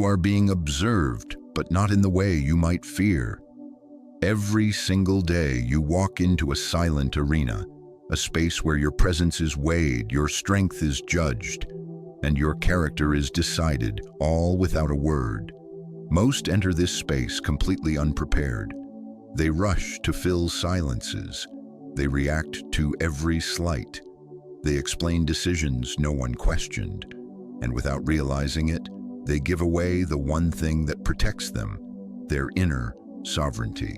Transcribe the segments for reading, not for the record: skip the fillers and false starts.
You are being observed, but not in the way you might fear. Every single day you walk into a silent arena, a space where your presence is weighed, your strength is judged, and your character is decided, all without a word. Most enter this space completely unprepared. They rush to fill silences. They react to every slight. They explain decisions no one questioned. And without realizing it, they give away the one thing that protects them, their inner sovereignty.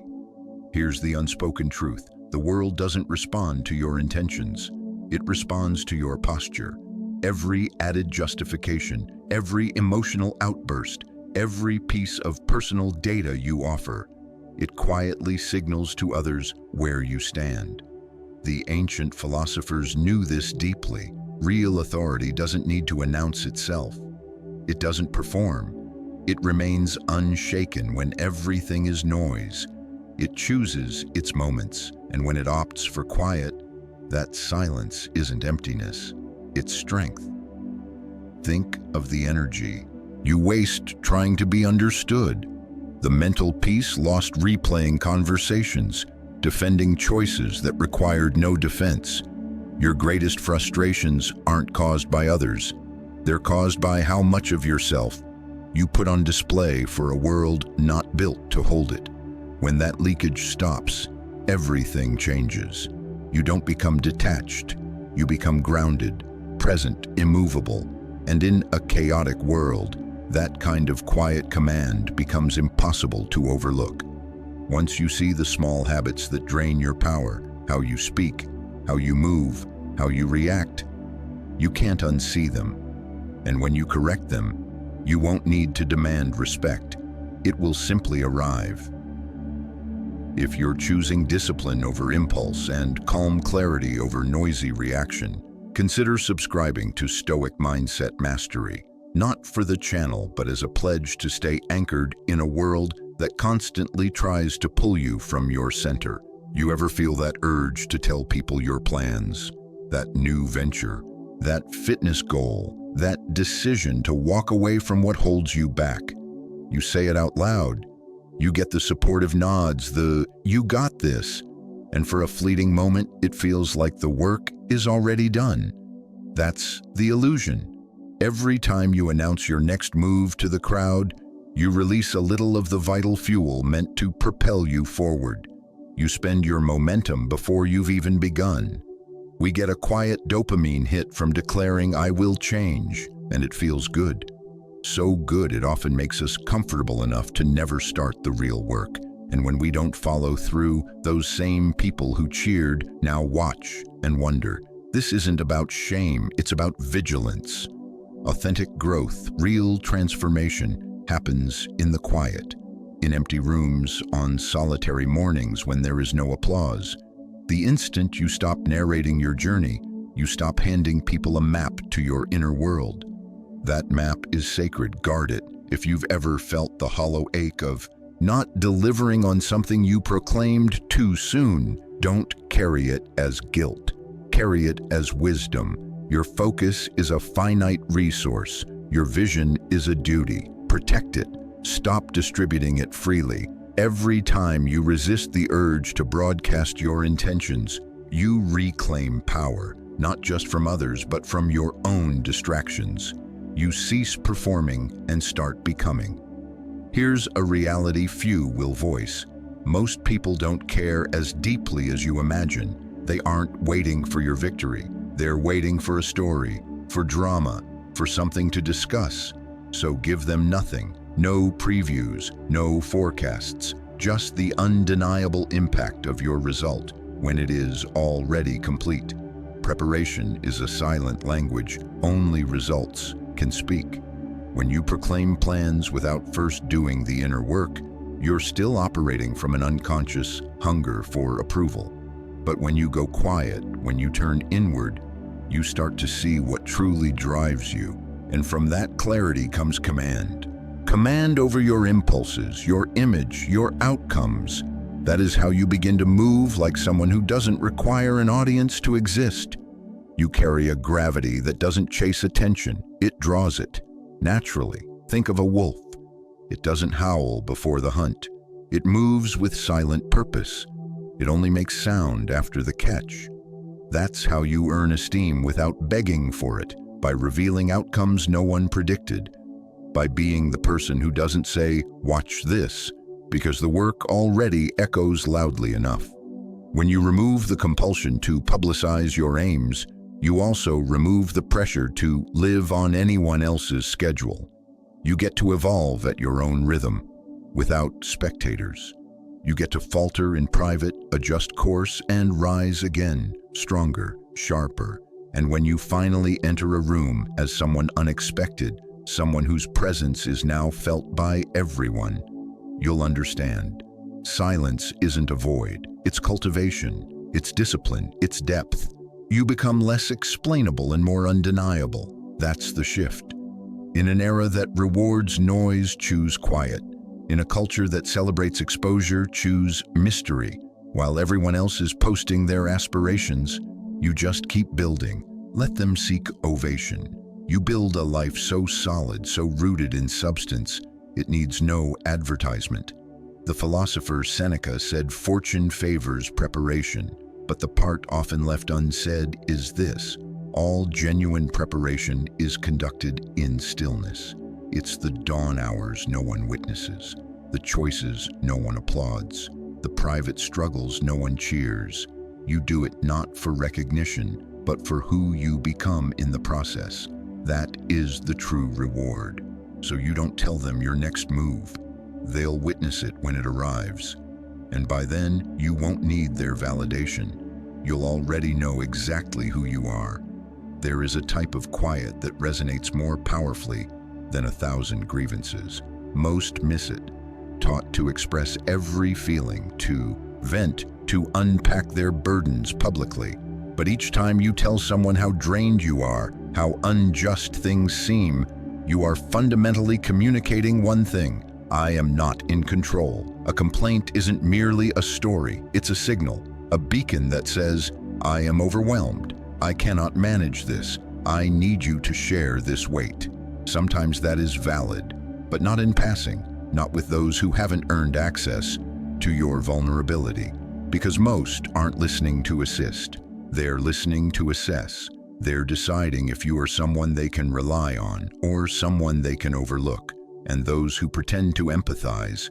Here's the unspoken truth. The world doesn't respond to your intentions. It responds to your posture. Every added justification, every emotional outburst, every piece of personal data you offer, it quietly signals to others where you stand. The ancient philosophers knew this deeply. Real authority doesn't need to announce itself. It doesn't perform. It remains unshaken when everything is noise. It chooses its moments, and when it opts for quiet, that silence isn't emptiness, it's strength. Think of the energy you waste trying to be understood, the mental peace lost replaying conversations, defending choices that required no defense. Your greatest frustrations aren't caused by others. They're caused by how much of yourself you put on display for a world not built to hold it. When that leakage stops, everything changes. You don't become detached. You become grounded, present, immovable. And in a chaotic world, that kind of quiet command becomes impossible to overlook. Once you see the small habits that drain your power, how you speak, how you move, how you react, you can't unsee them. And when you correct them, you won't need to demand respect. It will simply arrive. If you're choosing discipline over impulse and calm clarity over noisy reaction, consider subscribing to Stoic Mindset Mastery, not for the channel, but as a pledge to stay anchored in a world that constantly tries to pull you from your center. You ever feel that urge to tell people your plans, that new venture, that fitness goal, that decision to walk away from what holds you back? You say it out loud. You get the supportive nods, the "you got this," and for a fleeting moment, it feels like the work is already done. That's the illusion. Every time you announce your next move to the crowd, you release a little of the vital fuel meant to propel you forward. You spend your momentum before you've even begun. We get a quiet dopamine hit from declaring, "I will change," and it feels good. So good it often makes us comfortable enough to never start the real work. And when we don't follow through, those same people who cheered now watch and wonder. This isn't about shame, it's about vigilance. Authentic growth, real transformation, happens in the quiet, in empty rooms, on solitary mornings when there is no applause. The instant you stop narrating your journey, you stop handing people a map to your inner world. That map is sacred, guard it. If you've ever felt the hollow ache of not delivering on something you proclaimed too soon, don't carry it as guilt. Carry it as wisdom. Your focus is a finite resource. Your vision is a duty. Protect it. Stop distributing it freely. Every time you resist the urge to broadcast your intentions, you reclaim power, not just from others, but from your own distractions. You cease performing and start becoming. Here's a reality few will voice. Most people don't care as deeply as you imagine. They aren't waiting for your victory. They're waiting for a story, for drama, for something to discuss. So give them nothing. No previews, no forecasts, just the undeniable impact of your result when it is already complete. Preparation is a silent language. Only results can speak. When you proclaim plans without first doing the inner work, you're still operating from an unconscious hunger for approval. But when you go quiet, when you turn inward, you start to see what truly drives you. And from that clarity comes command. Command over your impulses, your image, your outcomes. That is how you begin to move like someone who doesn't require an audience to exist. You carry a gravity that doesn't chase attention, it draws it. Naturally, think of a wolf. It doesn't howl before the hunt. It moves with silent purpose. It only makes sound after the catch. That's how you earn esteem without begging for it, by revealing outcomes no one predicted, by being the person who doesn't say, "Watch this," because the work already echoes loudly enough. When you remove the compulsion to publicize your aims, you also remove the pressure to live on anyone else's schedule. You get to evolve at your own rhythm, without spectators. You get to falter in private, adjust course, and rise again, stronger, sharper. And when you finally enter a room as someone unexpected, someone whose presence is now felt by everyone, you'll understand. Silence isn't a void. It's cultivation. It's discipline. It's depth. You become less explainable and more undeniable. That's the shift. In an era that rewards noise, choose quiet. In a culture that celebrates exposure, choose mystery. While everyone else is posting their aspirations, you just keep building. Let them seek ovation. You build a life so solid, so rooted in substance, it needs no advertisement. The philosopher Seneca said, "Fortune favors preparation," but the part often left unsaid is this: all genuine preparation is conducted in stillness. It's the dawn hours no one witnesses, the choices no one applauds, the private struggles no one cheers. You do it not for recognition, but for who you become in the process. That is the true reward. So you don't tell them your next move. They'll witness it when it arrives. And by then, you won't need their validation. You'll already know exactly who you are. There is a type of quiet that resonates more powerfully than 1,000 grievances. Most miss it. Taught to express every feeling, to vent, to unpack their burdens publicly. But each time you tell someone how drained you are, how unjust things seem, you are fundamentally communicating one thing: I am not in control. A complaint isn't merely a story, it's a signal, a beacon that says, I am overwhelmed, I cannot manage this, I need you to share this weight. Sometimes that is valid, but not in passing, not with those who haven't earned access to your vulnerability. Because most aren't listening to assist, they're listening to assess. They're deciding if you are someone they can rely on or someone they can overlook. And those who pretend to empathize,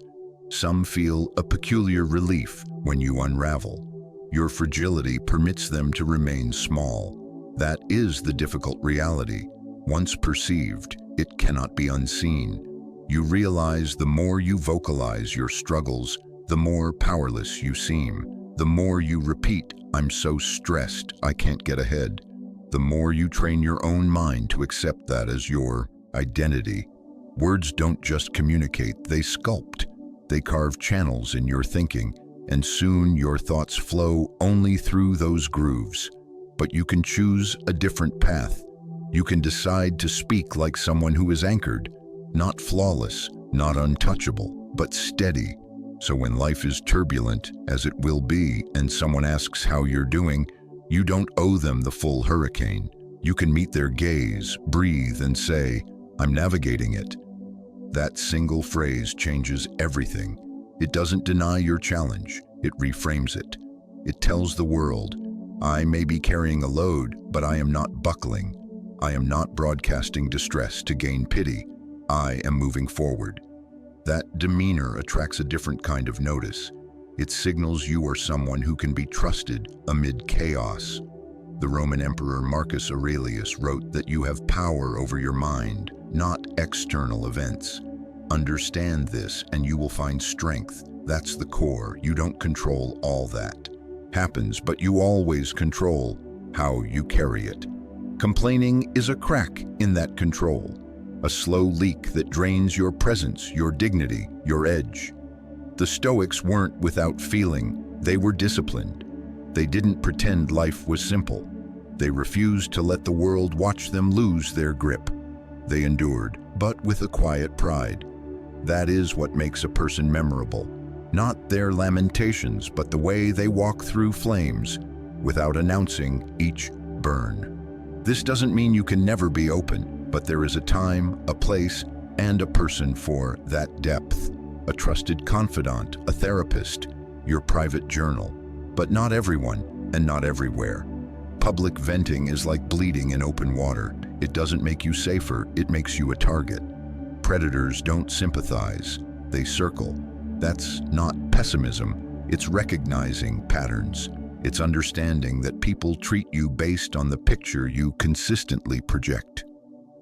some feel a peculiar relief when you unravel. Your fragility permits them to remain small. That is the difficult reality. Once perceived, it cannot be unseen. You realize the more you vocalize your struggles, the more powerless you seem. The more you repeat, I'm so stressed, I can't get ahead. The more you train your own mind to accept that as your identity. Words don't just communicate, they sculpt. They carve channels in your thinking, and soon your thoughts flow only through those grooves. But you can choose a different path. You can decide to speak like someone who is anchored, not flawless, not untouchable, but steady. So when life is turbulent, as it will be, and someone asks how you're doing, you don't owe them the full hurricane. You can meet their gaze, breathe, and say, I'm navigating it. That single phrase changes everything. It doesn't deny your challenge, it reframes it. It tells the world, I may be carrying a load, but I am not buckling. I am not broadcasting distress to gain pity. I am moving forward. That demeanor attracts a different kind of notice. It signals you are someone who can be trusted amid chaos. The Roman Emperor Marcus Aurelius wrote that you have power over your mind, not external events. Understand this and you will find strength. That's the core. You don't control all that happens, but you always control how you carry it. Complaining is a crack in that control, a slow leak that drains your presence, your dignity, your edge. The Stoics weren't without feeling, they were disciplined. They didn't pretend life was simple. They refused to let the world watch them lose their grip. They endured, but with a quiet pride. That is what makes a person memorable. Not their lamentations, but the way they walk through flames without announcing each burn. This doesn't mean you can never be open, but there is a time, a place, and a person for that depth, a trusted confidant, a therapist, your private journal. But not everyone, and not everywhere. Public venting is like bleeding in open water. It doesn't make you safer, it makes you a target. Predators don't sympathize, they circle. That's not pessimism, it's recognizing patterns. It's understanding that people treat you based on the picture you consistently project.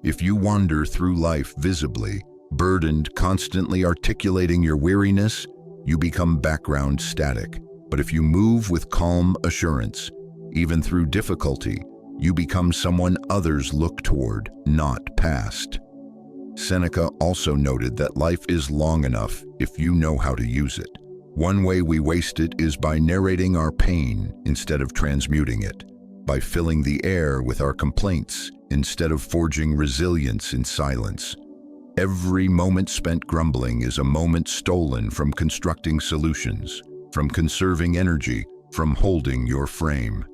If you wander through life visibly, burdened, constantly articulating your weariness, you become background static. But if you move with calm assurance, even through difficulty, you become someone others look toward, not past. Seneca also noted that life is long enough if you know how to use it. One way we waste it is by narrating our pain instead of transmuting it, by filling the air with our complaints instead of forging resilience in silence. Every moment spent grumbling is a moment stolen from constructing solutions, from conserving energy, from holding your frame.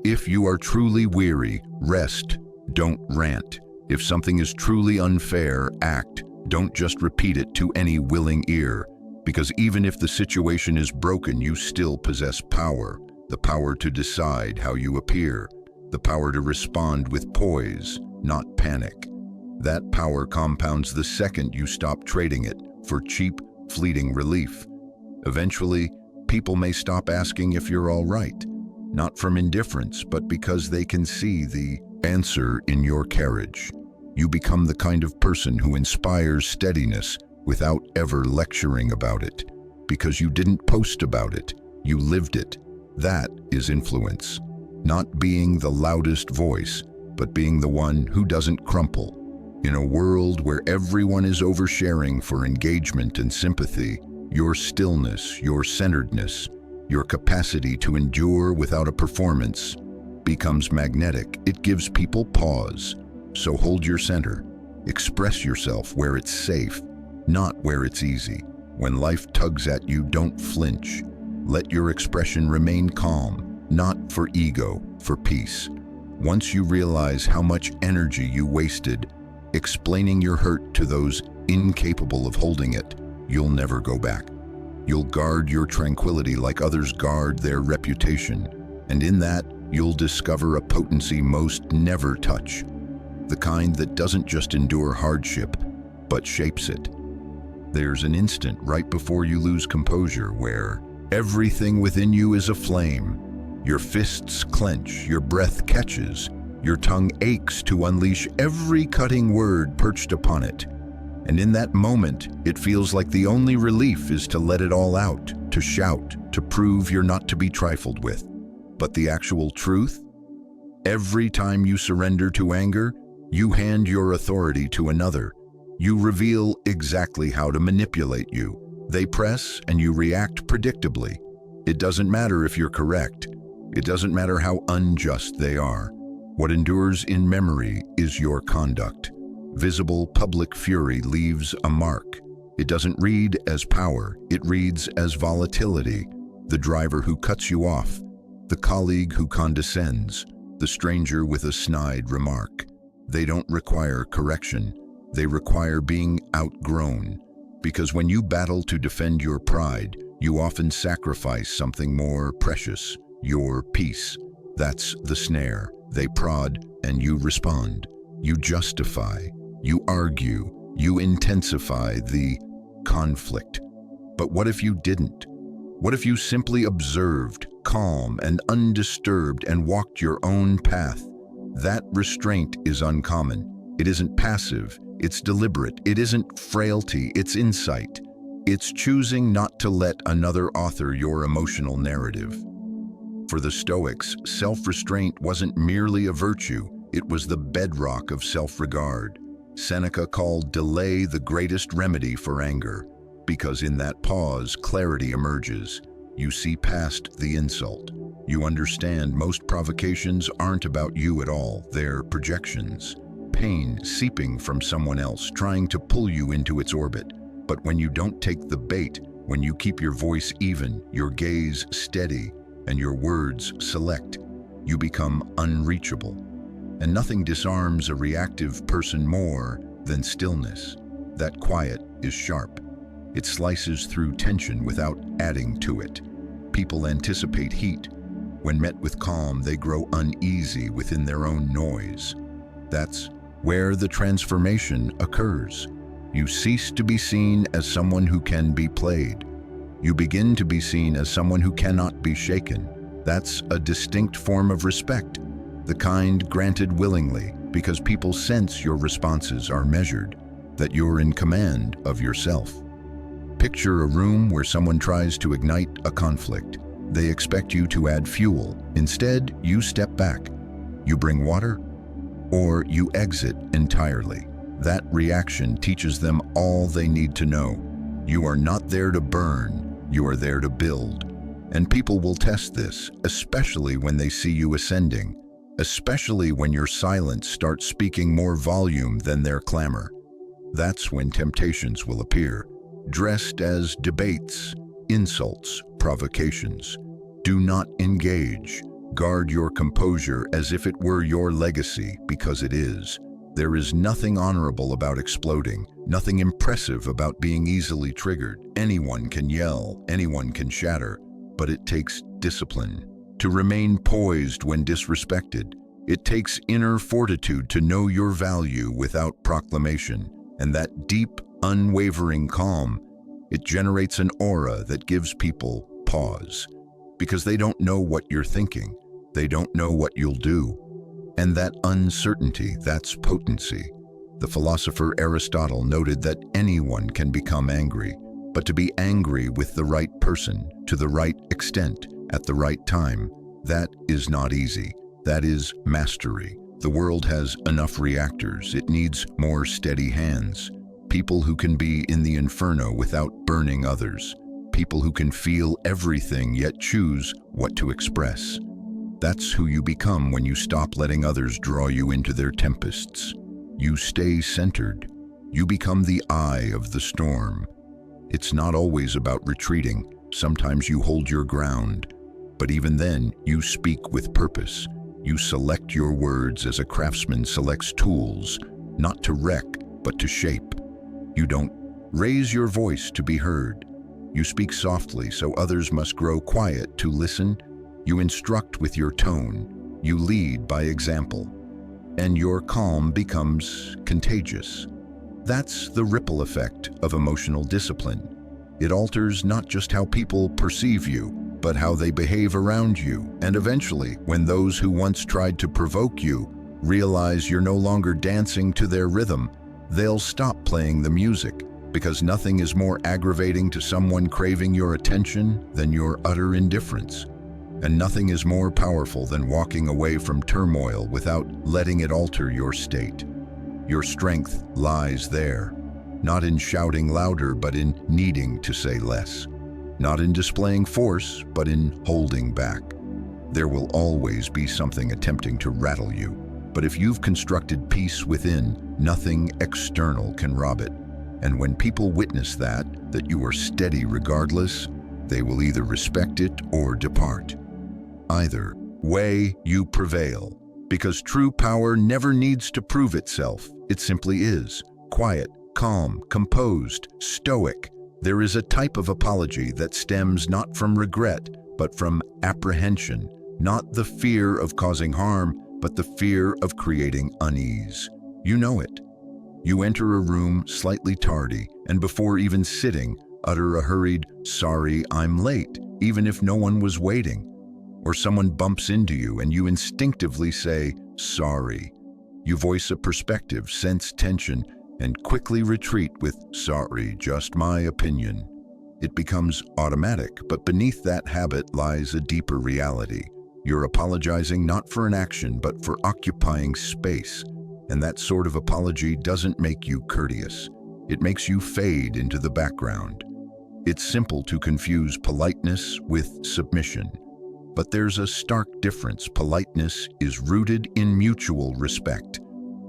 If you are truly weary, rest, don't rant. If something is truly unfair, act. Don't just repeat it to any willing ear, because even if the situation is broken, you still possess power. The power to decide how you appear, the power to respond with poise, not panic. That power compounds the second you stop trading it for cheap, fleeting relief. Eventually, people may stop asking if you're all right, not from indifference, but because they can see the answer in your carriage. You become the kind of person who inspires steadiness without ever lecturing about it, because you didn't post about it, you lived it. That is influence. Not being the loudest voice, but being the one who doesn't crumple. In a world where everyone is oversharing for engagement and sympathy, your stillness, your centeredness, your capacity to endure without a performance becomes magnetic. It gives people pause. So hold your center. Express yourself where it's safe, not where it's easy. When life tugs at you, don't flinch. Let your expression remain calm, not for ego, for peace. Once you realize how much energy you wasted explaining your hurt to those incapable of holding it, you'll never go back. You'll guard your tranquility like others guard their reputation, and in that, you'll discover a potency most never touch, the kind that doesn't just endure hardship, but shapes it. There's an instant right before you lose composure where everything within you is aflame. Your fists clench, your breath catches, your tongue aches to unleash every cutting word perched upon it. And in that moment, it feels like the only relief is to let it all out, to shout, to prove you're not to be trifled with. But the actual truth? Every time you surrender to anger, you hand your authority to another. You reveal exactly how to manipulate you. They press and you react predictably. It doesn't matter if you're correct. It doesn't matter how unjust they are. What endures in memory is your conduct. Visible public fury leaves a mark. It doesn't read as power, it reads as volatility. The driver who cuts you off, the colleague who condescends, the stranger with a snide remark. They don't require correction, they require being outgrown. Because when you battle to defend your pride, you often sacrifice something more precious, your peace. That's the snare. They prod and you respond. You justify, you argue, you intensify the conflict. But what if you didn't? What if you simply observed, calm and undisturbed, and walked your own path? That restraint is uncommon. It isn't passive, it's deliberate. It isn't frailty, it's insight. It's choosing not to let another author your emotional narrative. For the Stoics, self-restraint wasn't merely a virtue, it was the bedrock of self-regard. Seneca called delay the greatest remedy for anger, because in that pause, clarity emerges. You see past the insult. You understand most provocations aren't about you at all, they're projections. Pain seeping from someone else, trying to pull you into its orbit. But when you don't take the bait, when you keep your voice even, your gaze steady, and your words select, you become unreachable. And nothing disarms a reactive person more than stillness. That quiet is sharp. It slices through tension without adding to it. People anticipate heat. When met with calm, they grow uneasy within their own noise. That's where the transformation occurs. You cease to be seen as someone who can be played. You begin to be seen as someone who cannot be shaken. That's a distinct form of respect, the kind granted willingly because people sense your responses are measured, that you're in command of yourself. Picture a room where someone tries to ignite a conflict. They expect you to add fuel. Instead, you step back. You bring water, or you exit entirely. That reaction teaches them all they need to know. You are not there to burn, you are there to build. And people will test this, especially when they see you ascending, especially when your silence starts speaking more volume than their clamor. That's when temptations will appear, dressed as debates, insults, provocations. Do not engage. Guard your composure as if it were your legacy, because it is. There is nothing honorable about exploding, nothing impressive about being easily triggered. Anyone can yell, anyone can shatter, but it takes discipline to remain poised when disrespected. It takes inner fortitude to know your value without proclamation, and that deep, unwavering calm, it generates an aura that gives people pause, because they don't know what you're thinking, they don't know what you'll do. And that uncertainty, that's potency. The philosopher Aristotle noted that anyone can become angry, but to be angry with the right person, to the right extent, at the right time, that is not easy. That is mastery. The world has enough reactors. It needs more steady hands. People who can be in the inferno without burning others. People who can feel everything yet choose what to express. That's who you become when you stop letting others draw you into their tempests. You stay centered. You become the eye of the storm. It's not always about retreating. Sometimes you hold your ground. But even then, you speak with purpose. You select your words as a craftsman selects tools, not to wreck, but to shape. You don't raise your voice to be heard. You speak softly so others must grow quiet to listen. You instruct with your tone. You lead by example. And your calm becomes contagious. That's the ripple effect of emotional discipline. It alters not just how people perceive you, but how they behave around you. And eventually, when those who once tried to provoke you realize you're no longer dancing to their rhythm, they'll stop playing the music, because nothing is more aggravating to someone craving your attention than your utter indifference. And nothing is more powerful than walking away from turmoil without letting it alter your state. Your strength lies there, not in shouting louder, but in needing to say less. Not in displaying force, but in holding back. There will always be something attempting to rattle you, but if you've constructed peace within, nothing external can rob it. And when people witness that you are steady regardless, they will either respect it or depart. Either way, you prevail, because true power never needs to prove itself. It simply is. Quiet, calm, composed, stoic. There is a type of apology that stems not from regret, but from apprehension, not the fear of causing harm, but the fear of creating unease. You know it. You enter a room slightly tardy, and before even sitting, utter a hurried, "Sorry, I'm late," even if no one was waiting. Or someone bumps into you and you instinctively say, "Sorry." You voice a perspective, sense tension, and quickly retreat with, "Sorry, just my opinion." It becomes automatic, but beneath that habit lies a deeper reality. You're apologizing not for an action, but for occupying space. And that sort of apology doesn't make you courteous. It makes you fade into the background. It's simple to confuse politeness with submission. But there's a stark difference. Politeness is rooted in mutual respect.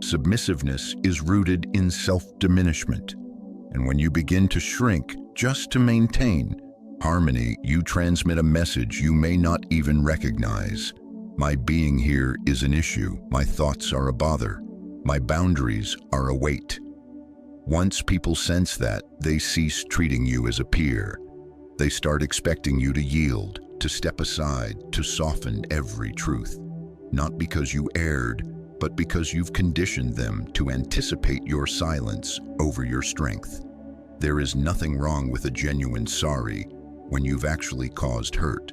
Submissiveness is rooted in self-diminishment. And when you begin to shrink just to maintain harmony, you transmit a message you may not even recognize. My being here is an issue. My thoughts are a bother. My boundaries are a weight. Once people sense that, they cease treating you as a peer. They start expecting you to yield, to step aside, to soften every truth. Not because you erred, but because you've conditioned them to anticipate your silence over your strength. There is nothing wrong with a genuine sorry when you've actually caused hurt.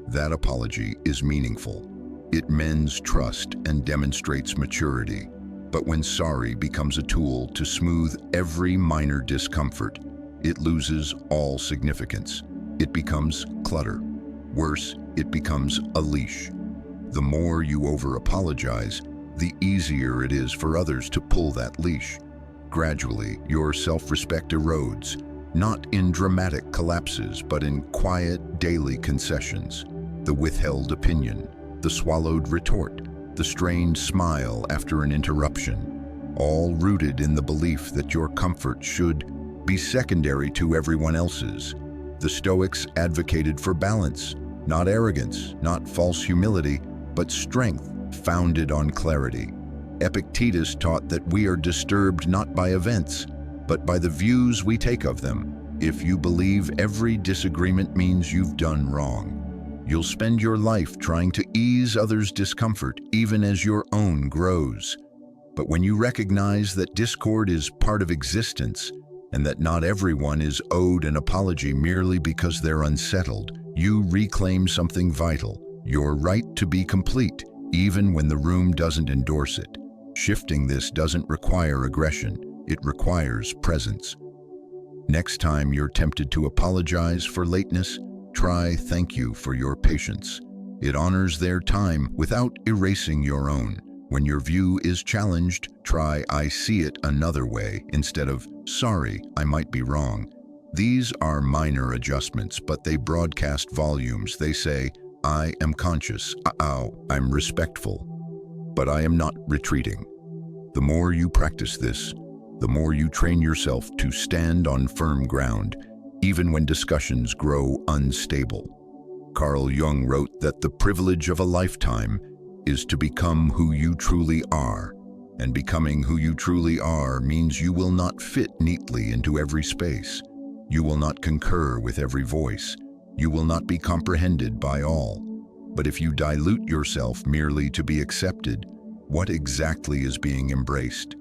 That apology is meaningful. It mends trust and demonstrates maturity. But when sorry becomes a tool to smooth every minor discomfort, it loses all significance. It becomes clutter. Worse, it becomes a leash. The more you over-apologize, the easier it is for others to pull that leash. Gradually, your self-respect erodes, not in dramatic collapses, but in quiet, daily concessions. The withheld opinion, the swallowed retort, the strained smile after an interruption, all rooted in the belief that your comfort should be secondary to everyone else's. The Stoics advocated for balance, not arrogance, not false humility, but strength founded on clarity. Epictetus taught that we are disturbed not by events, but by the views we take of them. If you believe every disagreement means you've done wrong, you'll spend your life trying to ease others' discomfort even as your own grows. But when you recognize that discord is part of existence and that not everyone is owed an apology merely because they're unsettled, you reclaim something vital, your right to be complete, even when the room doesn't endorse it. Shifting this doesn't require aggression, it requires presence. Next time you're tempted to apologize for lateness, try thank you for your patience. It honors their time without erasing your own. When your view is challenged, try I see it another way instead of sorry, I might be wrong. These are minor adjustments, but they broadcast volumes. They say, I am conscious, I'm respectful, but I am not retreating. The more you practice this, the more you train yourself to stand on firm ground, even when discussions grow unstable. Carl Jung wrote that the privilege of a lifetime is to become who you truly are, and becoming who you truly are means you will not fit neatly into every space. You will not concur with every voice. You will not be comprehended by all. But if you dilute yourself merely to be accepted, what exactly is being embraced?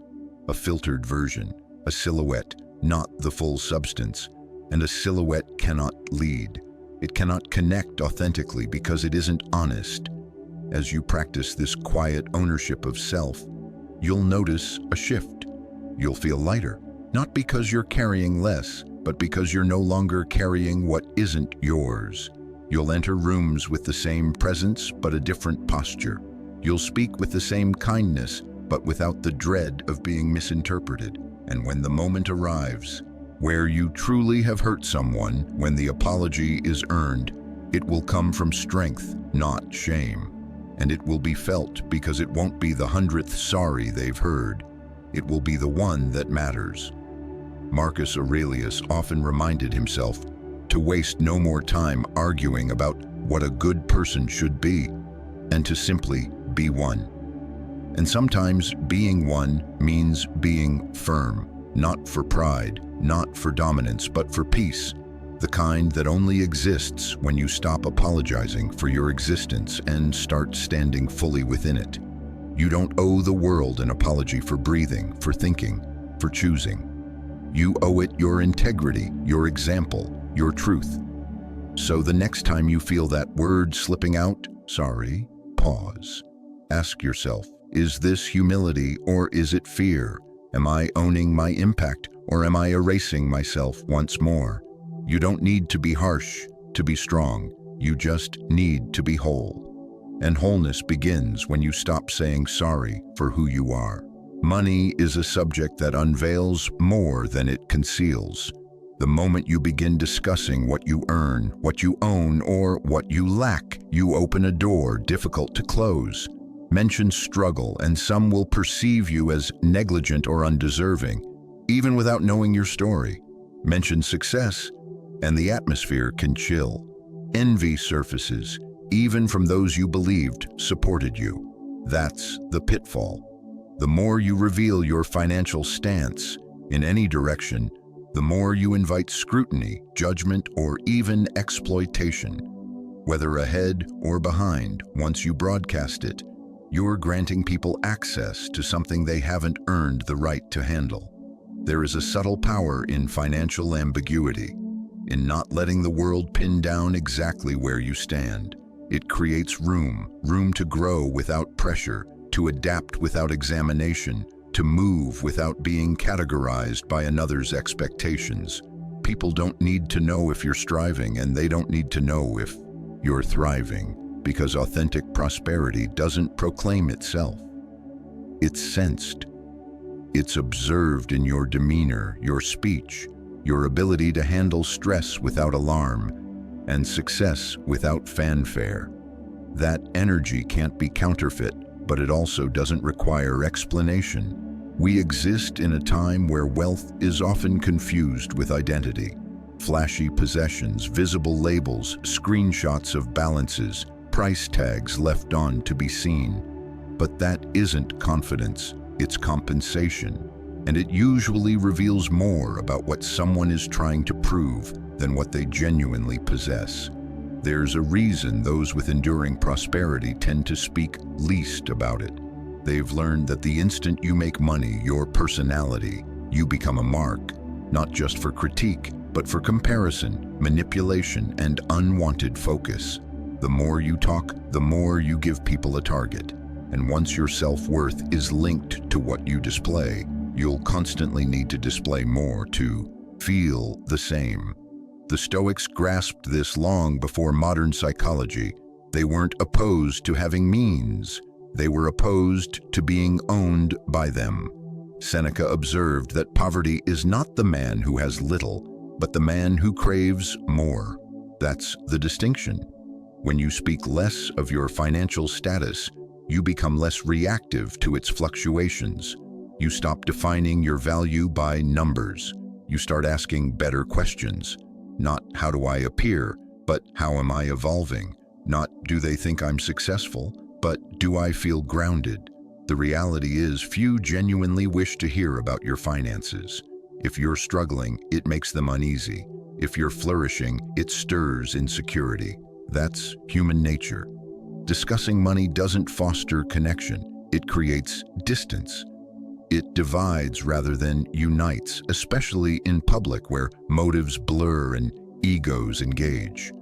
A filtered version, a silhouette, not the full substance. And a silhouette cannot lead. It cannot connect authentically because it isn't honest. As you practice this quiet ownership of self, you'll notice a shift. You'll feel lighter, not because you're carrying less, but because you're no longer carrying what isn't yours. You'll enter rooms with the same presence, but a different posture. You'll speak with the same kindness, but without the dread of being misinterpreted. And when the moment arrives, where you truly have hurt someone, when the apology is earned, it will come from strength, not shame. And it will be felt because it won't be the 100th sorry they've heard. It will be the one that matters. Marcus Aurelius often reminded himself to waste no more time arguing about what a good person should be, and to simply be one. And sometimes being one means being firm, not for pride, not for dominance, but for peace, the kind that only exists when you stop apologizing for your existence and start standing fully within it. You don't owe the world an apology for breathing, for thinking, for choosing. You owe it your integrity, your example, your truth. So the next time you feel that word slipping out, sorry, pause. Ask yourself, is this humility or is it fear? Am I owning my impact or am I erasing myself once more? You don't need to be harsh to be strong. You just need to be whole. And wholeness begins when you stop saying sorry for who you are. Money is a subject that unveils more than it conceals. The moment you begin discussing what you earn, what you own, or what you lack, you open a door difficult to close. Mention struggle, and some will perceive you as negligent or undeserving, even without knowing your story. Mention success, and the atmosphere can chill. Envy surfaces, even from those you believed supported you. That's the pitfall. The more you reveal your financial stance, in any direction, the more you invite scrutiny, judgment, or even exploitation. Whether ahead or behind, once you broadcast it, you're granting people access to something they haven't earned the right to handle. There is a subtle power in financial ambiguity, in not letting the world pin down exactly where you stand. It creates room to grow without pressure, to adapt without examination, to move without being categorized by another's expectations. People don't need to know if you're striving, and they don't need to know if you're thriving, because authentic prosperity doesn't proclaim itself. It's sensed. It's observed in your demeanor, your speech, your ability to handle stress without alarm, and success without fanfare. That energy can't be counterfeit, but it also doesn't require explanation. We exist in a time where wealth is often confused with identity. Flashy possessions, visible labels, screenshots of balances, price tags left on to be seen. But that isn't confidence, it's compensation. And it usually reveals more about what someone is trying to prove than what they genuinely possess. There's a reason those with enduring prosperity tend to speak least about it. They've learned that the instant you make money, your personality, you become a mark, not just for critique, but for comparison, manipulation, and unwanted focus. The more you talk, the more you give people a target. And once your self-worth is linked to what you display, you'll constantly need to display more to feel the same. The Stoics grasped this long before modern psychology. They weren't opposed to having means. They were opposed to being owned by them. Seneca observed that poverty is not the man who has little, but the man who craves more. That's the distinction. When you speak less of your financial status, you become less reactive to its fluctuations. You stop defining your value by numbers. You start asking better questions. Not how do I appear, but how am I evolving? Not do they think I'm successful, but do I feel grounded? The reality is few genuinely wish to hear about your finances. If you're struggling, it makes them uneasy. If you're flourishing, it stirs insecurity. That's human nature. Discussing money doesn't foster connection. It creates distance. It divides rather than unites, especially in public where motives blur and egos engage.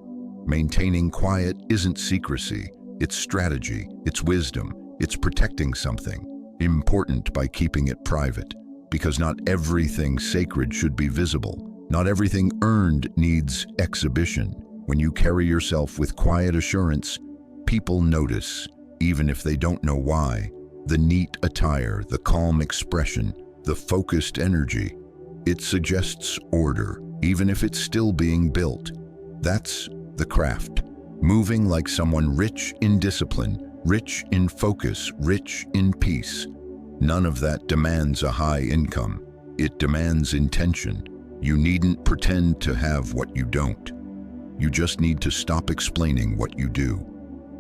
Maintaining quiet isn't secrecy. It's strategy, it's wisdom, it's protecting something important by keeping it private. Because not everything sacred should be visible. Not everything earned needs exhibition. When you carry yourself with quiet assurance, people notice, even if they don't know why. The neat attire, the calm expression, the focused energy. It suggests order, even if it's still being built. That's the craft. Moving like someone rich in discipline, rich in focus, rich in peace. None of that demands a high income. It demands intention. You needn't pretend to have what you don't. You just need to stop explaining what you do.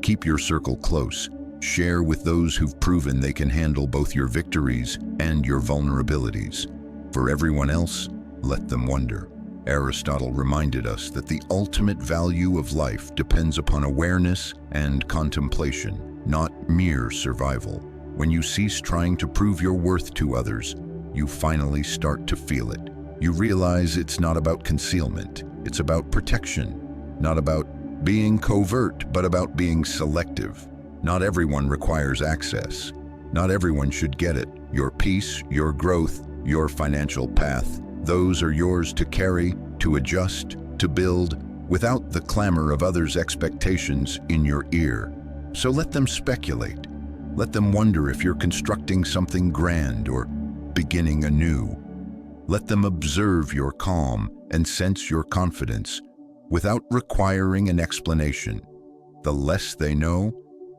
Keep your circle close. Share with those who've proven they can handle both your victories and your vulnerabilities. For everyone else, let them wonder. Aristotle reminded us that the ultimate value of life depends upon awareness and contemplation, not mere survival. When you cease trying to prove your worth to others, you finally start to feel it. You realize it's not about concealment, it's about protection, not about being covert, but about being selective. Not everyone requires access. Not everyone should get it. Your peace, your growth, your financial path, those are yours to carry, to adjust, to build, without the clamor of others' expectations in your ear. So let them speculate. Let them wonder if you're constructing something grand or beginning anew. Let them observe your calm and sense your confidence without requiring an explanation. The less they know,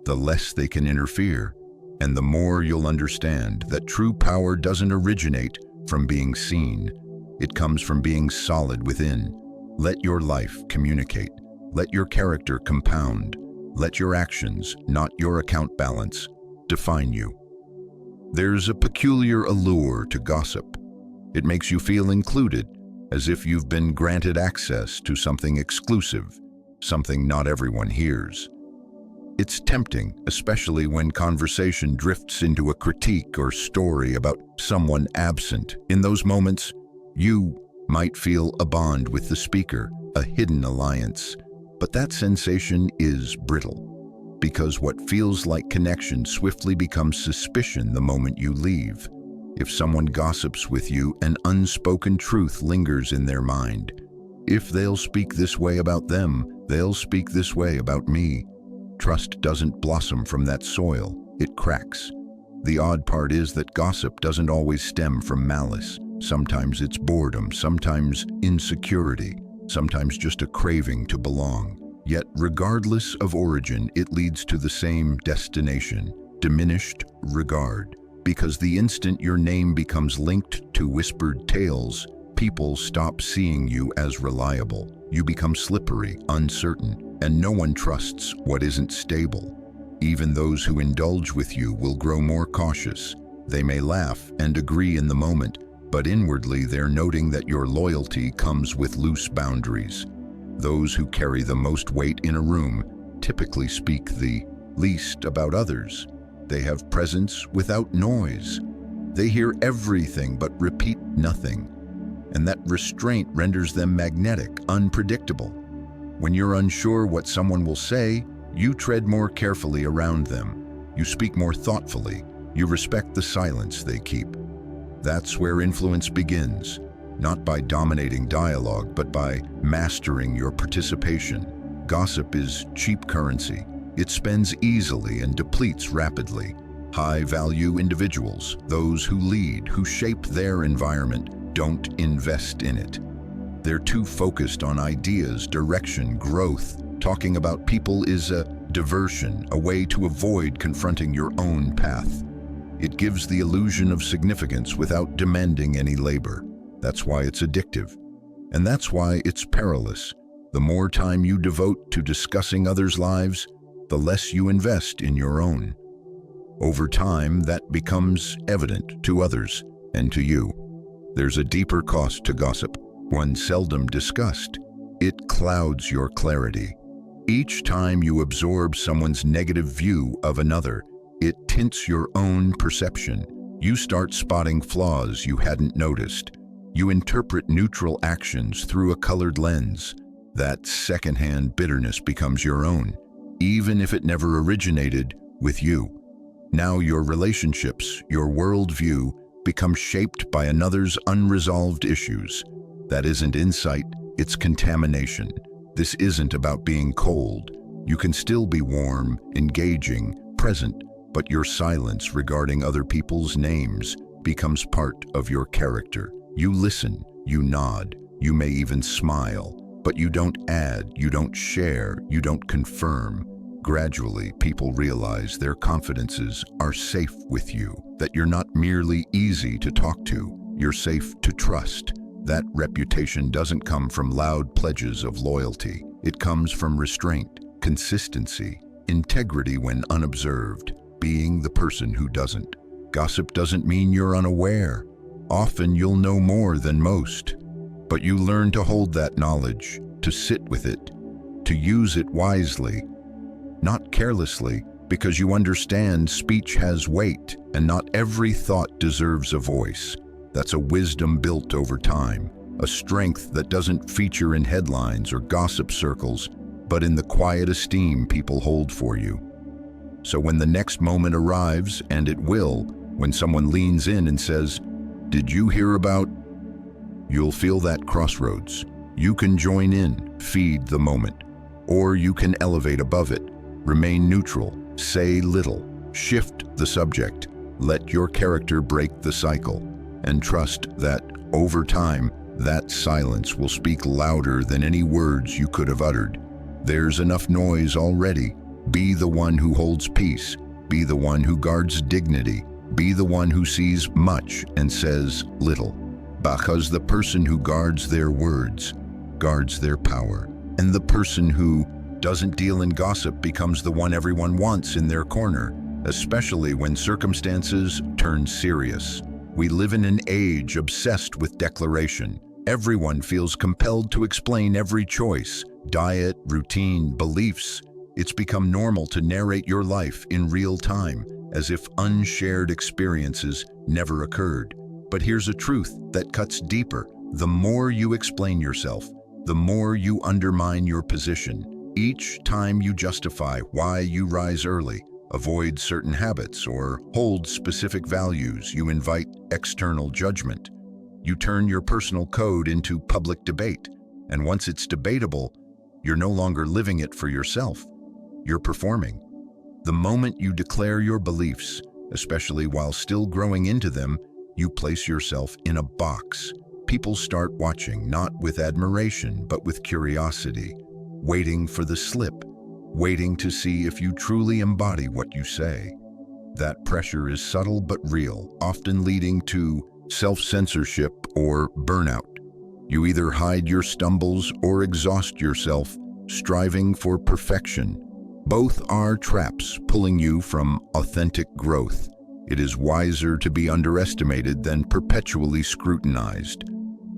the less they can interfere, and the more you'll understand that true power doesn't originate from being seen. It comes from being solid within. Let your life communicate. Let your character compound. Let your actions, not your account balance, define you. There's a peculiar allure to gossip. It makes you feel included, as if you've been granted access to something exclusive, something not everyone hears. It's tempting, especially when conversation drifts into a critique or story about someone absent. In those moments, you might feel a bond with the speaker, a hidden alliance. But that sensation is brittle, because what feels like connection swiftly becomes suspicion the moment you leave. If someone gossips with you, an unspoken truth lingers in their mind. If they'll speak this way about them, they'll speak this way about me. Trust doesn't blossom from that soil, it cracks. The odd part is that gossip doesn't always stem from malice. Sometimes it's boredom, sometimes insecurity, sometimes just a craving to belong. Yet, regardless of origin, it leads to the same destination: diminished regard. Because the instant your name becomes linked to whispered tales, people stop seeing you as reliable. You become slippery, uncertain, and no one trusts what isn't stable. Even those who indulge with you will grow more cautious. They may laugh and agree in the moment, but inwardly they're noting that your loyalty comes with loose boundaries. Those who carry the most weight in a room typically speak the least about others. They have presence without noise. They hear everything but repeat nothing. And that restraint renders them magnetic, unpredictable. When you're unsure what someone will say, you tread more carefully around them. You speak more thoughtfully. You respect the silence they keep. That's where influence begins, not by dominating dialogue, but by mastering your participation. Gossip is cheap currency. It spends easily and depletes rapidly. High-value individuals, those who lead, who shape their environment, don't invest in it. They're too focused on ideas, direction, growth. Talking about people is a diversion, a way to avoid confronting your own path. It gives the illusion of significance without demanding any labor. That's why it's addictive. And that's why it's perilous. The more time you devote to discussing others' lives, the less you invest in your own. Over time, that becomes evident to others and to you. There's a deeper cost to gossip, one seldom discussed. It clouds your clarity. Each time you absorb someone's negative view of another, it tints your own perception. You start spotting flaws you hadn't noticed. You interpret neutral actions through a colored lens. That secondhand bitterness becomes your own, even if it never originated with you. Now your relationships, your worldview, become shaped by another's unresolved issues. That isn't insight, it's contamination. This isn't about being cold. You can still be warm, engaging, present, but your silence regarding other people's names becomes part of your character. You listen, you nod, you may even smile, but you don't add, you don't share, you don't confirm. Gradually, people realize their confidences are safe with you, that you're not merely easy to talk to, you're safe to trust. That reputation doesn't come from loud pledges of loyalty. It comes from restraint, consistency, integrity when unobserved, being the person who doesn't. Gossip doesn't mean you're unaware. Often you'll know more than most, but you learn to hold that knowledge, to sit with it, to use it wisely, not carelessly, because you understand speech has weight and not every thought deserves a voice. That's a wisdom built over time, a strength that doesn't feature in headlines or gossip circles, but in the quiet esteem people hold for you. So when the next moment arrives, and it will, when someone leans in and says, "Did you hear about?" You'll feel that crossroads. You can join in, feed the moment, or you can elevate above it, remain neutral, say little, shift the subject, let your character break the cycle, and trust that, over time, that silence will speak louder than any words you could have uttered. There's enough noise already. Be the one who holds peace. Be the one who guards dignity. Be the one who sees much and says little. Because the person who guards their words guards their power. And the person who doesn't deal in gossip becomes the one everyone wants in their corner, especially when circumstances turn serious. We live in an age obsessed with declaration. Everyone feels compelled to explain every choice, diet, routine, beliefs. It's become normal to narrate your life in real time, as if unshared experiences never occurred. But here's a truth that cuts deeper. The more you explain yourself, the more you undermine your position. Each time you justify why you rise early, avoid certain habits, or hold specific values, you invite external judgment. You turn your personal code into public debate, and once it's debatable, you're no longer living it for yourself. You're performing. The moment you declare your beliefs, especially while still growing into them, you place yourself in a box. People start watching, not with admiration, but with curiosity, waiting for the slip, waiting to see if you truly embody what you say. That pressure is subtle but real, often leading to self-censorship or burnout. You either hide your stumbles or exhaust yourself, striving for perfection. Both are traps pulling you from authentic growth. It is wiser to be underestimated than perpetually scrutinized.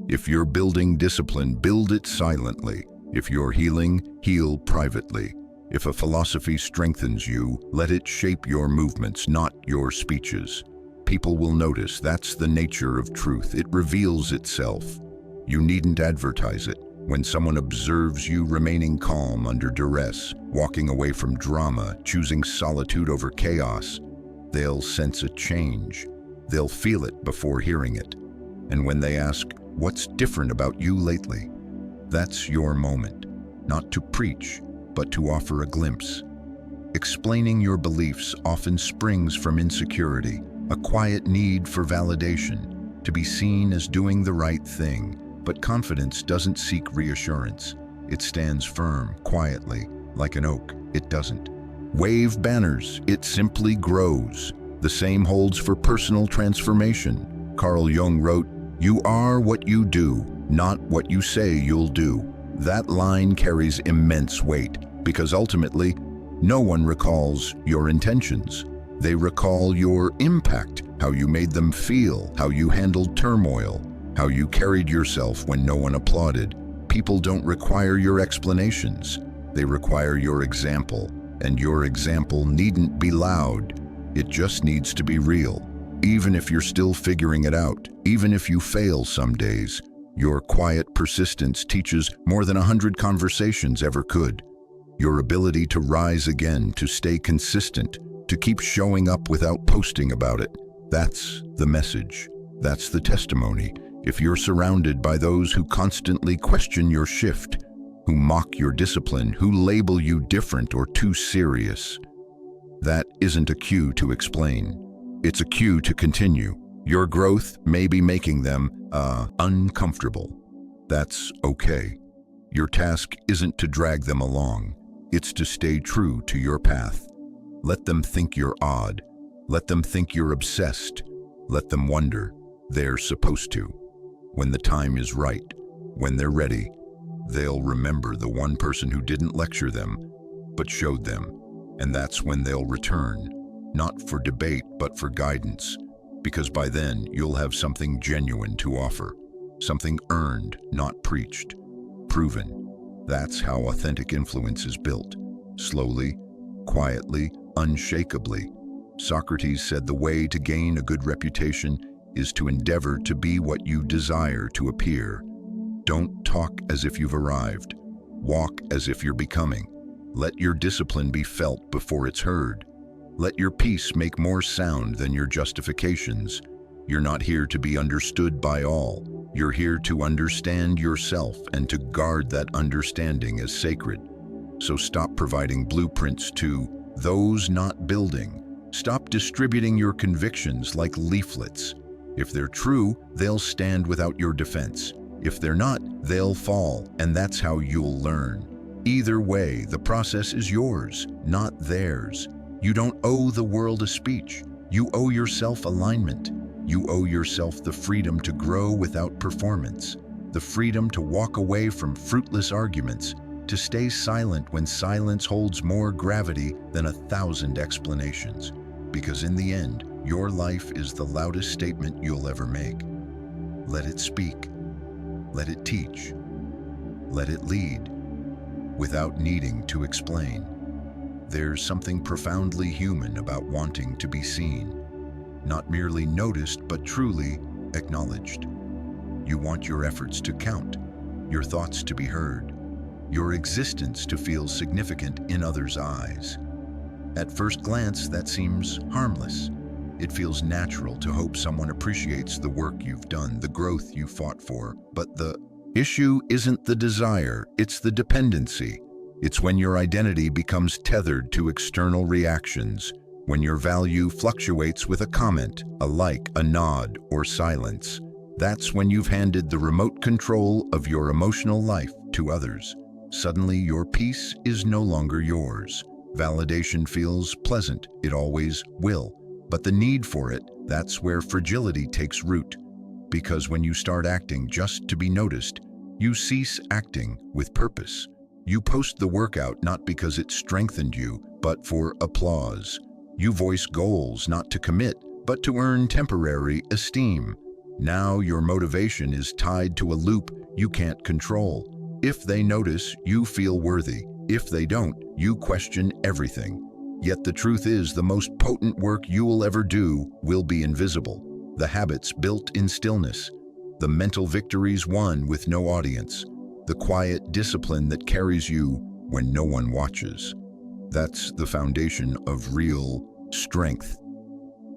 If you're building discipline, build it silently. If you're healing, heal privately. If a philosophy strengthens you, let it shape your movements, not your speeches. People will notice. That's the nature of truth. It reveals itself. You needn't advertise it. When someone observes you remaining calm under duress, walking away from drama, choosing solitude over chaos, they'll sense a change. They'll feel it before hearing it. And when they ask, "What's different about you lately?" that's your moment, not to preach, but to offer a glimpse. Explaining your beliefs often springs from insecurity, a quiet need for validation, to be seen as doing the right thing. But confidence doesn't seek reassurance. It stands firm, quietly, like an oak. It doesn't wave banners. It simply grows. The same holds for personal transformation. Carl Jung wrote, "You are what you do, not what you say you'll do." That line carries immense weight, because ultimately, no one recalls your intentions. They recall your impact, how you made them feel, how you handled turmoil, how you carried yourself when no one applauded. People don't require your explanations. They require your example, and your example needn't be loud. It just needs to be real. Even if you're still figuring it out, even if you fail some days, your quiet persistence teaches more than 100 conversations ever could. Your ability to rise again, to stay consistent, to keep showing up without posting about it. That's the message. That's the testimony. If you're surrounded by those who constantly question your shift, who mock your discipline, who label you different or too serious, that isn't a cue to explain. It's a cue to continue. Your growth may be making them uncomfortable. That's okay. Your task isn't to drag them along. It's to stay true to your path. Let them think you're odd. Let them think you're obsessed. Let them wonder. They're supposed to. When the time is right, when they're ready, they'll remember the one person who didn't lecture them, but showed them. And that's when they'll return, not for debate, but for guidance. Because by then, you'll have something genuine to offer. Something earned, not preached. Proven. That's how authentic influence is built. Slowly, quietly, unshakably. Socrates said the way to gain a good reputation is to endeavor to be what you desire to appear. Don't talk as if you've arrived. Walk as if you're becoming. Let your discipline be felt before it's heard. Let your peace make more sound than your justifications. You're not here to be understood by all. You're here to understand yourself and to guard that understanding as sacred. So stop providing blueprints to those not building. Stop distributing your convictions like leaflets. If they're true, they'll stand without your defense. If they're not, they'll fall, and that's how you'll learn. Either way, the process is yours, not theirs. You don't owe the world a speech. You owe yourself alignment. You owe yourself the freedom to grow without performance, the freedom to walk away from fruitless arguments, to stay silent when silence holds more gravity than 1,000 explanations. Because in the end, Your life is the loudest statement you'll ever make. Let it speak. Let it teach. Let it lead, without needing to explain. There's something profoundly human about wanting to be seen, not merely noticed, but truly acknowledged. You want your efforts to count, your thoughts to be heard, your existence to feel significant in others' eyes. At first glance, that seems harmless. It feels natural to hope someone appreciates the work you've done, the growth you fought for. But the issue isn't the desire, it's the dependency. It's when your identity becomes tethered to external reactions, when your value fluctuates with a comment, a like, a nod, or silence. That's when you've handed the remote control of your emotional life to others. Suddenly, your peace is no longer yours. Validation feels pleasant, it always will. But the need for it, that's where fragility takes root. Because when you start acting just to be noticed, you cease acting with purpose. You post the workout not because it strengthened you, but for applause. You voice goals not to commit, but to earn temporary esteem. Now your motivation is tied to a loop you can't control. If they notice, you feel worthy. If they don't, you question everything. Yet the truth is, the most potent work you will ever do will be invisible. The habits built in stillness, the mental victories won with no audience, the quiet discipline that carries you when no one watches. That's the foundation of real strength.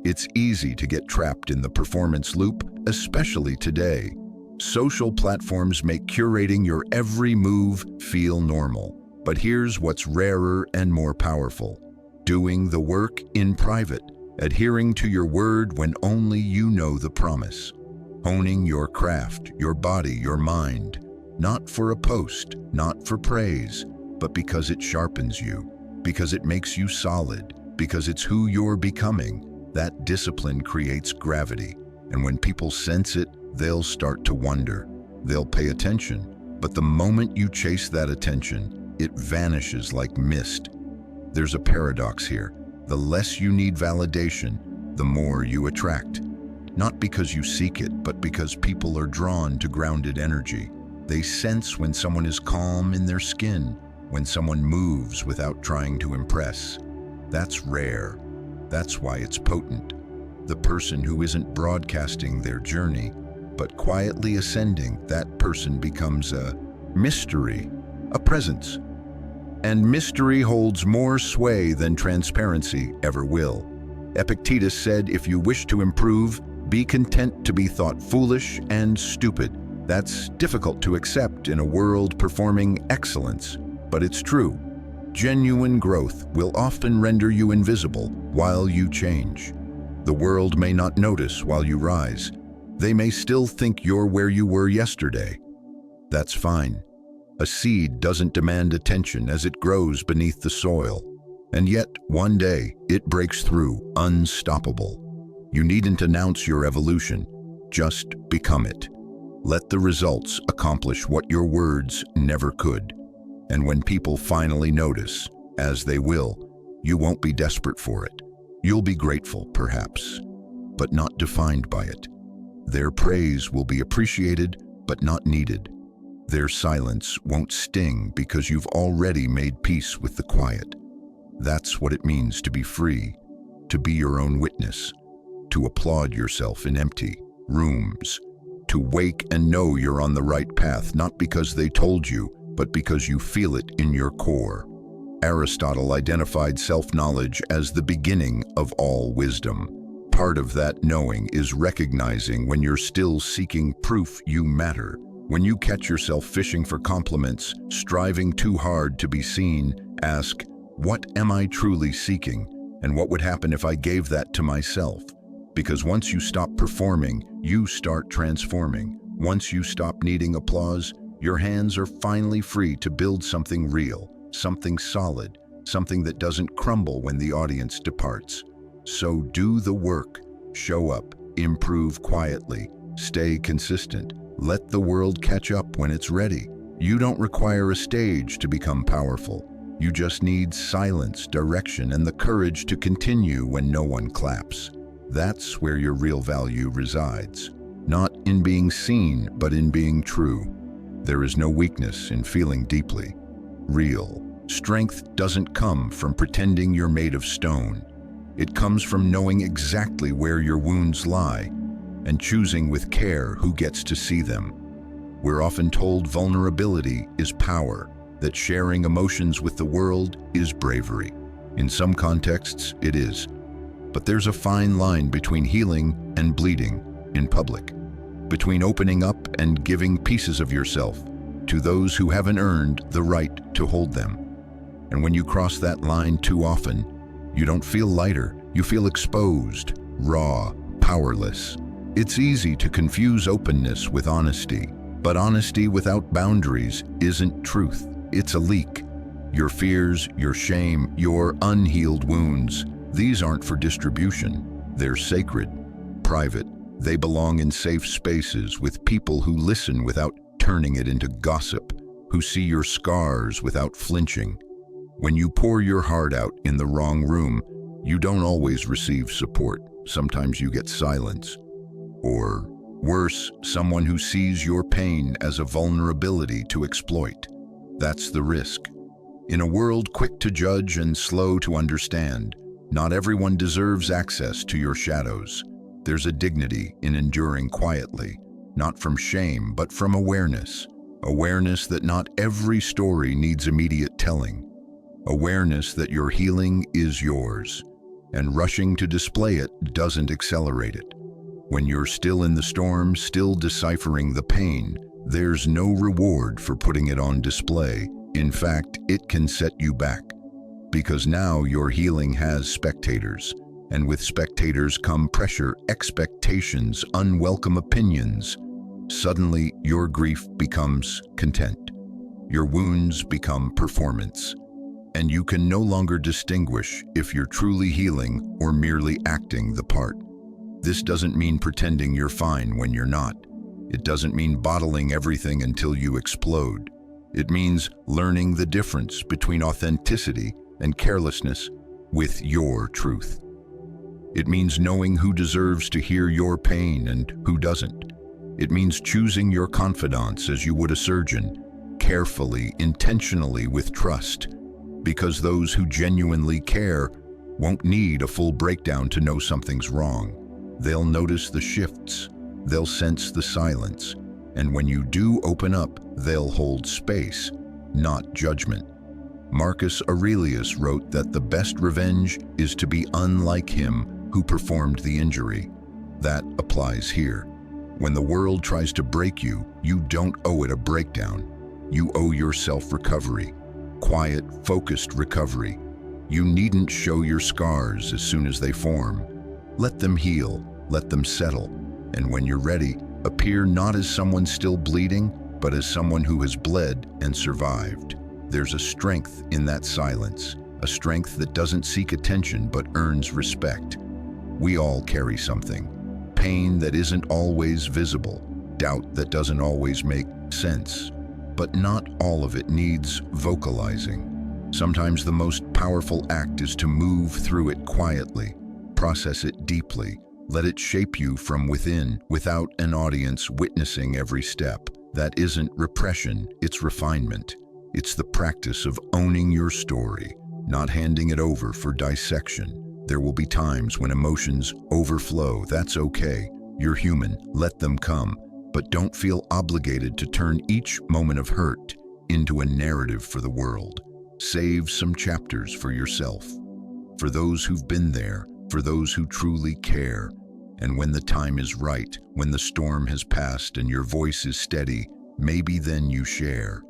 It's easy to get trapped in the performance loop, especially today. Social platforms make curating your every move feel normal. But here's what's rarer and more powerful. Doing the work in private, adhering to your word when only you know the promise. Honing your craft, your body, your mind, not for a post, not for praise, but because it sharpens you, because it makes you solid, because it's who you're becoming. That discipline creates gravity, and when people sense it, they'll start to wonder. They'll pay attention, but the moment you chase that attention, it vanishes like mist. There's a paradox here. The less you need validation, the more you attract. Not because you seek it, but because people are drawn to grounded energy. They sense when someone is calm in their skin, when someone moves without trying to impress. That's rare. That's why it's potent. The person who isn't broadcasting their journey, but quietly ascending, that person becomes a mystery, a presence. And mystery holds more sway than transparency ever will. Epictetus said, if you wish to improve, be content to be thought foolish and stupid. That's difficult to accept in a world performing excellence, but it's true. Genuine growth will often render you invisible while you change. The world may not notice while you rise. They may still think you're where you were yesterday. That's fine. A seed doesn't demand attention as it grows beneath the soil. And yet, one day, it breaks through, unstoppable. You needn't announce your evolution. Just become it. Let the results accomplish what your words never could. And when people finally notice, as they will, you won't be desperate for it. You'll be grateful, perhaps, but not defined by it. Their praise will be appreciated, but not needed. Their silence won't sting because you've already made peace with the quiet. That's what it means to be free, to be your own witness, to applaud yourself in empty rooms, to wake and know you're on the right path, not because they told you, but because you feel it in your core. Aristotle identified self-knowledge as the beginning of all wisdom. Part of that knowing is recognizing when you're still seeking proof you matter. When you catch yourself fishing for compliments, striving too hard to be seen, ask, what am I truly seeking? And what would happen if I gave that to myself? Because once you stop performing, you start transforming. Once you stop needing applause, your hands are finally free to build something real, something solid, something that doesn't crumble when the audience departs. So do the work, show up, improve quietly, stay consistent. Let the world catch up when it's ready. You don't require a stage to become powerful. You just need silence, direction, and the courage to continue when no one claps. That's where your real value resides. Not in being seen, but in being true. There is no weakness in feeling deeply. Real strength doesn't come from pretending you're made of stone. It comes from knowing exactly where your wounds lie and choosing with care who gets to see them. We're often told vulnerability is power, that sharing emotions with the world is bravery. In some contexts, it is. But there's a fine line between healing and bleeding in public, between opening up and giving pieces of yourself to those who haven't earned the right to hold them. And when you cross that line too often, you don't feel lighter, you feel exposed, raw, powerless. It's easy to confuse openness with honesty, but honesty without boundaries isn't truth, it's a leak. Your fears, your shame, your unhealed wounds, these aren't for distribution. They're sacred, private. They belong in safe spaces with people who listen without turning it into gossip, who see your scars without flinching. When you pour your heart out in the wrong room, you don't always receive support. Sometimes you get silence. Or worse, someone who sees your pain as a vulnerability to exploit. That's the risk. In a world quick to judge and slow to understand, not everyone deserves access to your shadows. There's a dignity in enduring quietly, not from shame, but from awareness. Awareness that not every story needs immediate telling. Awareness that your healing is yours, and rushing to display it doesn't accelerate it. When you're still in the storm, still deciphering the pain, there's no reward for putting it on display. In fact, it can set you back. Because now your healing has spectators, and with spectators come pressure, expectations, unwelcome opinions. Suddenly, your grief becomes content. Your wounds become performance. And you can no longer distinguish if you're truly healing or merely acting the part. This doesn't mean pretending you're fine when you're not. It doesn't mean bottling everything until you explode. It means learning the difference between authenticity and carelessness with your truth. It means knowing who deserves to hear your pain and who doesn't. It means choosing your confidants as you would a surgeon, carefully, intentionally, with trust, because those who genuinely care won't need a full breakdown to know something's wrong. They'll notice the shifts, they'll sense the silence, and when you do open up, they'll hold space, not judgment. Marcus Aurelius wrote that the best revenge is to be unlike him who performed the injury. That applies here. When the world tries to break you, you don't owe it a breakdown. You owe yourself recovery. Quiet, focused recovery. You needn't show your scars as soon as they form. Let them heal, let them settle, and when you're ready, appear not as someone still bleeding, but as someone who has bled and survived. There's a strength in that silence, a strength that doesn't seek attention but earns respect. We all carry something. Pain that isn't always visible, doubt that doesn't always make sense. But not all of it needs vocalizing. Sometimes the most powerful act is to move through it quietly, process it deeply, let it shape you from within without an audience witnessing every step. That isn't repression, it's refinement. It's the practice of owning your story, not handing it over for dissection. There will be times when emotions overflow. That's okay. You're human. Let them come. But don't feel obligated to turn each moment of hurt into a narrative for the world. Save some chapters for yourself, for those who've been there, for those who truly care. And when the time is right, when the storm has passed and your voice is steady, maybe then you share.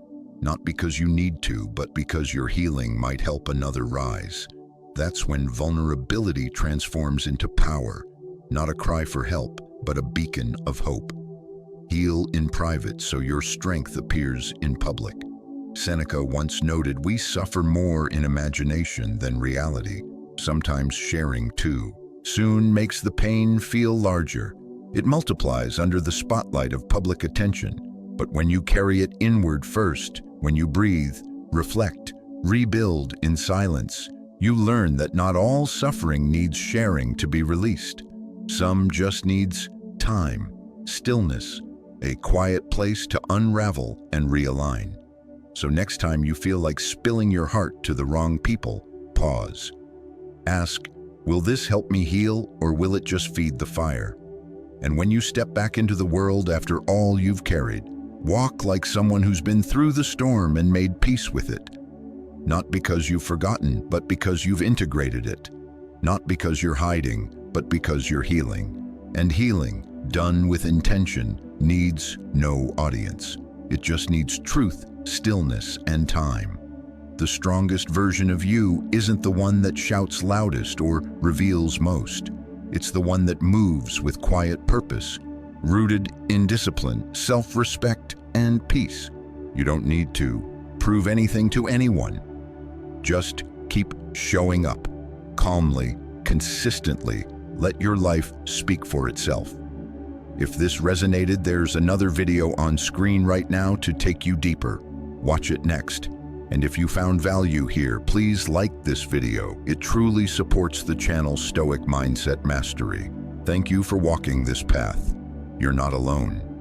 Not because you need to, but because your healing might help another rise. That's when vulnerability transforms into power, not a cry for help, but a beacon of hope. Heal in private so your strength appears in public. Seneca once noted, "We suffer more in imagination than reality." Sometimes sharing too soon makes the pain feel larger. It multiplies under the spotlight of public attention. But when you carry it inward first, when you breathe, reflect, rebuild in silence, you learn that not all suffering needs sharing to be released. Some just needs time, stillness, a quiet place to unravel and realign. So next time you feel like spilling your heart to the wrong people, pause. Ask, will this help me heal, or will it just feed the fire? And when you step back into the world after all you've carried, walk like someone who's been through the storm and made peace with it. Not because you've forgotten, but because you've integrated it. Not because you're hiding, but because you're healing. And healing, done with intention, needs no audience. It just needs truth, stillness, and time. The strongest version of you isn't the one that shouts loudest or reveals most. It's the one that moves with quiet purpose, rooted in discipline, self-respect, and peace. You don't need to prove anything to anyone. Just keep showing up, calmly, consistently. Let your life speak for itself. If this resonated, there's another video on screen right now to take you deeper. Watch it next. And if you found value here, please like this video. It truly supports the channel Stoic Mindset Mastery. Thank you for walking this path. You're not alone.